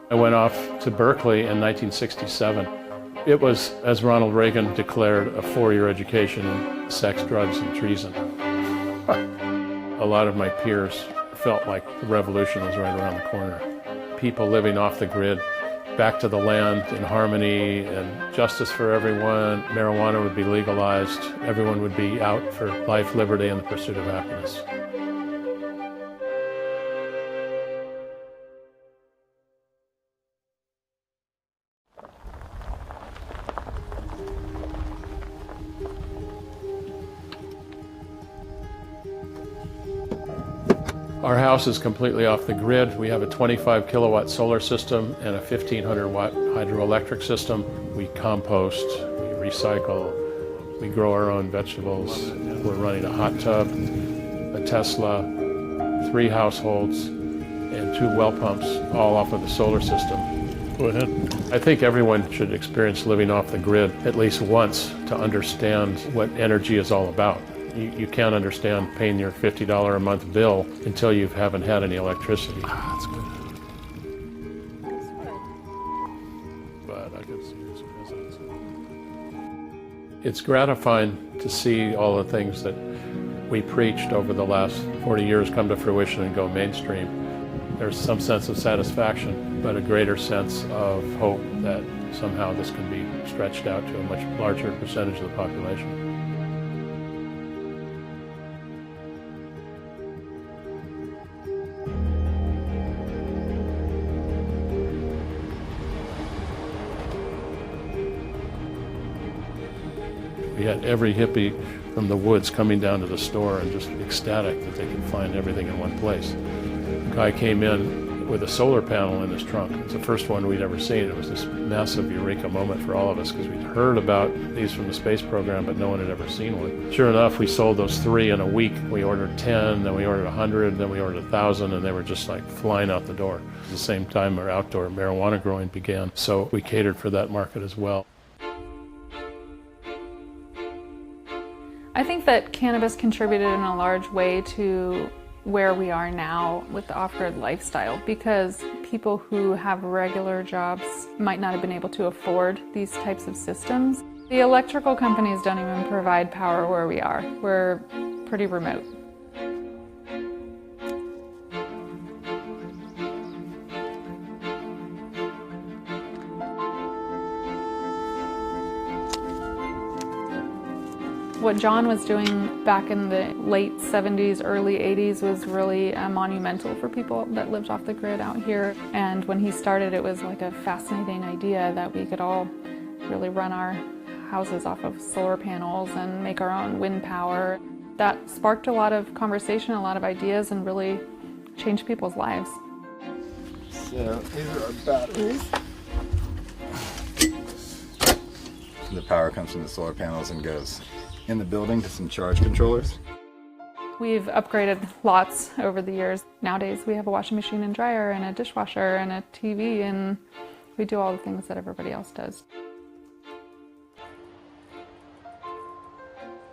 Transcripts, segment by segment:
I went off to Berkeley in 1967. It was, as Ronald Reagan declared, a 4-year education in sex, drugs, and treason. A lot of my peers felt like the revolution was right around the corner. People living off the grid, back to the land in harmony and justice for everyone. Marijuana would be legalized. Everyone would be out for life, liberty, and the pursuit of happiness. Our house is completely off the grid. We have a 25 kilowatt solar system and a 1500 watt hydroelectric system. We compost, we recycle, we grow our own vegetables. We're running a hot tub, a Tesla, 3 households, and 2 well pumps, all off of the solar system. Go ahead. I think everyone should experience living off the grid at least once to understand what energy is all about. You can't understand paying your $50 a month bill until you haven't had any electricity. That's good. But I could see some visits. It's gratifying to see all the things that we preached over the last 40 years come to fruition and go mainstream. There's some sense of satisfaction, but a greater sense of hope that somehow this can be stretched out to a much larger percentage of the population. We had every hippie from the woods coming down to the store and just ecstatic that they could find everything in one place. The guy came in with a solar panel in his trunk. It's the first one we'd ever seen. It was this massive eureka moment for all of us because we'd heard about these from the space program, but no one had ever seen one. Sure enough, we sold those 3 in a week. We ordered 10, then we ordered 100, then we ordered 1,000, and they were just like flying out the door. At the same time, our outdoor marijuana growing began, so we catered for that market as well. I think that cannabis contributed in a large way to where we are now with the off-grid lifestyle, because people who have regular jobs might not have been able to afford these types of systems. The electrical companies don't even provide power where we are. We're pretty remote. What John was doing back in the late 70s, early 80s was really monumental for people that lived off the grid out here. And when he started, it was like a fascinating idea that we could all really run our houses off of solar panels and make our own wind power. That sparked a lot of conversation, a lot of ideas, and really changed people's lives. So these are our batteries. So the power comes from the solar panels and goes in the building to some charge controllers. We've upgraded lots over the years. Nowadays we have a washing machine and dryer and a dishwasher and a TV, and we do all the things that everybody else does.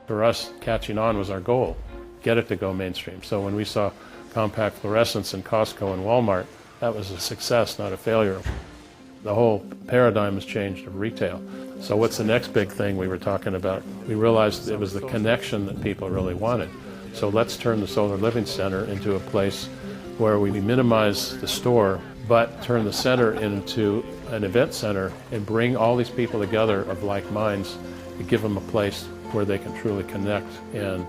For us, catching on was our goal, get it to go mainstream. So when we saw compact fluorescents in Costco and Walmart, that was a success, not a failure. The whole paradigm has changed of retail. So what's the next big thing we were talking about? We realized it was the connection that people really wanted. So let's turn the Solar Living Center into a place where we minimize the store, but turn the center into an event center and bring all these people together of like minds to give them a place where they can truly connect. And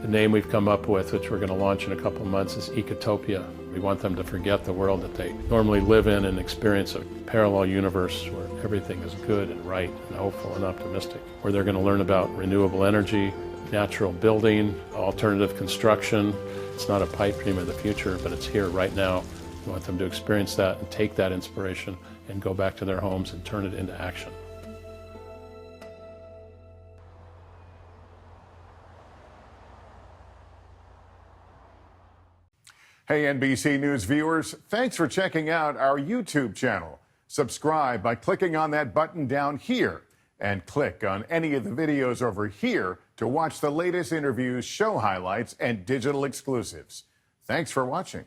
the name we've come up with, which we're going to launch in a couple of months, is Ecotopia. We want them to forget the world that they normally live in and experience a parallel universe where everything is good and right and hopeful and optimistic, where they're going to learn about renewable energy, natural building, alternative construction. It's not a pipe dream of the future, but it's here right now. We want them to experience that and take that inspiration and go back to their homes and turn it into action. Hey, NBC News viewers, thanks for checking out our YouTube channel. Subscribe by clicking on that button down here and click on any of the videos over here to watch the latest interviews, show highlights, and digital exclusives. Thanks for watching.